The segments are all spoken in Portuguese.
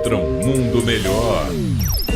contra um mundo melhor.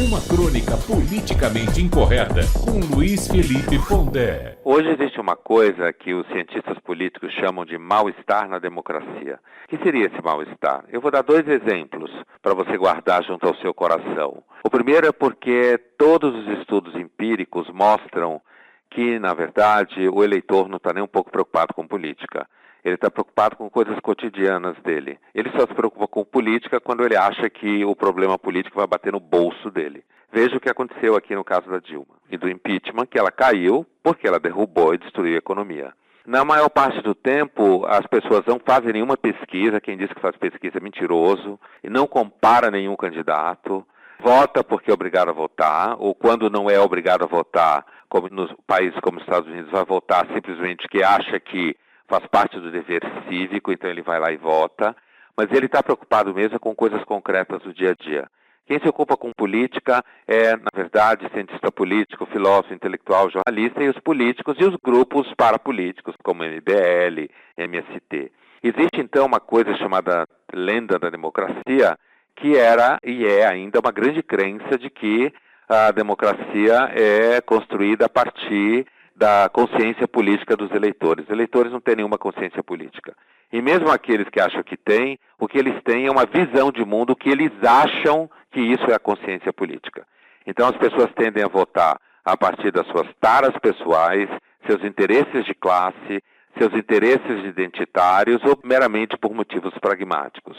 Uma crônica politicamente incorreta com Luiz Felipe Pondé. Hoje existe uma coisa que os cientistas políticos chamam de mal-estar na democracia. O que seria esse mal-estar? Eu vou dar 2 exemplos para você guardar junto ao seu coração. O primeiro é porque todos os estudos empíricos mostram que, na verdade, o eleitor não está nem um pouco preocupado com política. Ele está preocupado com coisas cotidianas dele. Ele só se preocupa com política quando ele acha que o problema político vai bater no bolso dele. Veja o que aconteceu aqui no caso da Dilma e do impeachment, que ela caiu porque ela derrubou e destruiu a economia. Na maior parte do tempo, as pessoas não fazem nenhuma pesquisa. Quem diz que faz pesquisa é mentiroso e não compara nenhum candidato. Vota porque é obrigado a votar, ou quando não é obrigado a votar, como nos países como os Estados Unidos, vai votar simplesmente que acha que faz parte do dever cívico, então ele vai lá e vota. Mas ele está preocupado mesmo com coisas concretas do dia a dia. Quem se ocupa com política é, na verdade, cientista político, filósofo, intelectual, jornalista, e os políticos e os grupos parapolíticos, como MBL, MST. Existe, então, uma coisa chamada lenda da democracia, que era e é ainda uma grande crença de que a democracia é construída a partir da consciência política dos eleitores. Os eleitores não têm nenhuma consciência política. E mesmo aqueles que acham que têm, o que eles têm é uma visão de mundo que eles acham que isso é a consciência política. Então as pessoas tendem a votar a partir das suas taras pessoais, seus interesses de classe, seus interesses identitários ou meramente por motivos pragmáticos.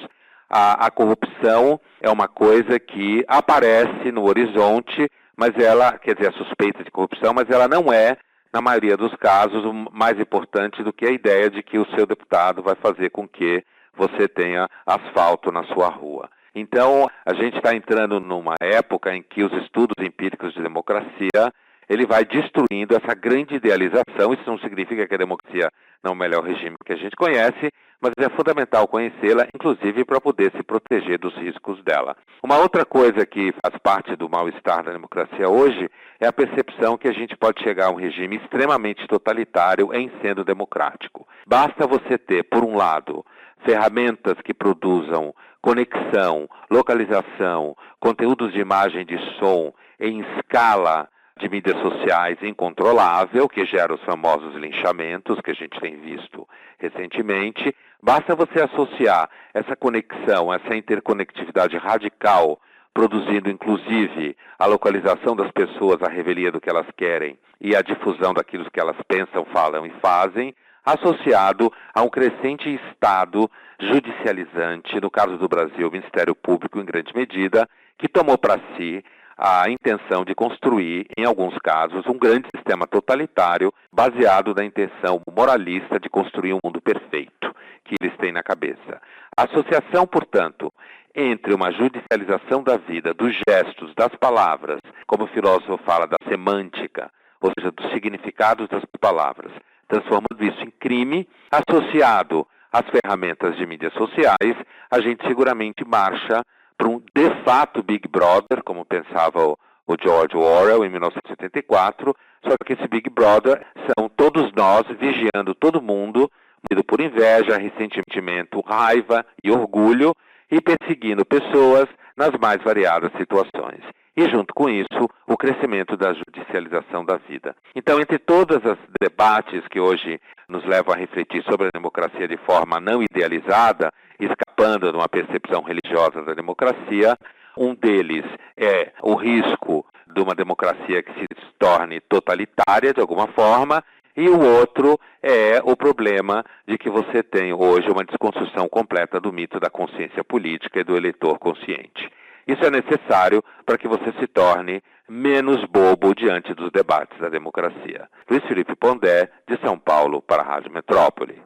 A corrupção é uma coisa que aparece no horizonte, mas ela, quer dizer, a suspeita de corrupção, mas ela não é, na maioria dos casos, o mais importante do que a ideia de que o seu deputado vai fazer com que você tenha asfalto na sua rua. Então, a gente está entrando numa época em que os estudos empíricos de democracia, ele vai destruindo essa grande idealização. Isso não significa que a democracia não é o melhor regime que a gente conhece, mas é fundamental conhecê-la, inclusive para poder se proteger dos riscos dela. Uma outra coisa que faz parte do mal-estar da democracia hoje é a percepção que a gente pode chegar a um regime extremamente totalitário em sendo democrático. Basta você ter, por um lado, ferramentas que produzam conexão, localização, conteúdos de imagem e de som em escala de mídias sociais incontrolável, que gera os famosos linchamentos que a gente tem visto recentemente. Basta você associar essa conexão, essa interconectividade radical, produzindo inclusive a localização das pessoas, a revelia do que elas querem e a difusão daquilo que elas pensam, falam e fazem, associado a um crescente Estado judicializante, no caso do Brasil, o Ministério Público, em grande medida, que tomou para si a intenção de construir, em alguns casos, um grande sistema totalitário baseado na intenção moralista de construir um mundo perfeito que eles têm na cabeça. A associação, portanto, entre uma judicialização da vida, dos gestos, das palavras, como o filósofo fala da semântica, ou seja, dos significados das palavras, transformando isso em crime, associado às ferramentas de mídias sociais, a gente seguramente marcha para um de fato Big Brother, como pensava o George Orwell em 1984, só que esse Big Brother são todos nós vigiando todo mundo, movido por inveja, ressentimento, raiva e orgulho, e perseguindo pessoas nas mais variadas situações. E junto com isso, o crescimento da judicialização da vida. Então, entre todos os debates que hoje nos levam a refletir sobre a democracia de forma não idealizada, escapando de uma percepção religiosa da democracia, um deles é o risco de uma democracia que se torne totalitária de alguma forma, e o outro é o problema de que você tem hoje uma desconstrução completa do mito da consciência política e do eleitor consciente. Isso é necessário para que você se torne menos bobo diante dos debates da democracia. Luiz Felipe Pondé, de São Paulo, para a Rádio Metrópole.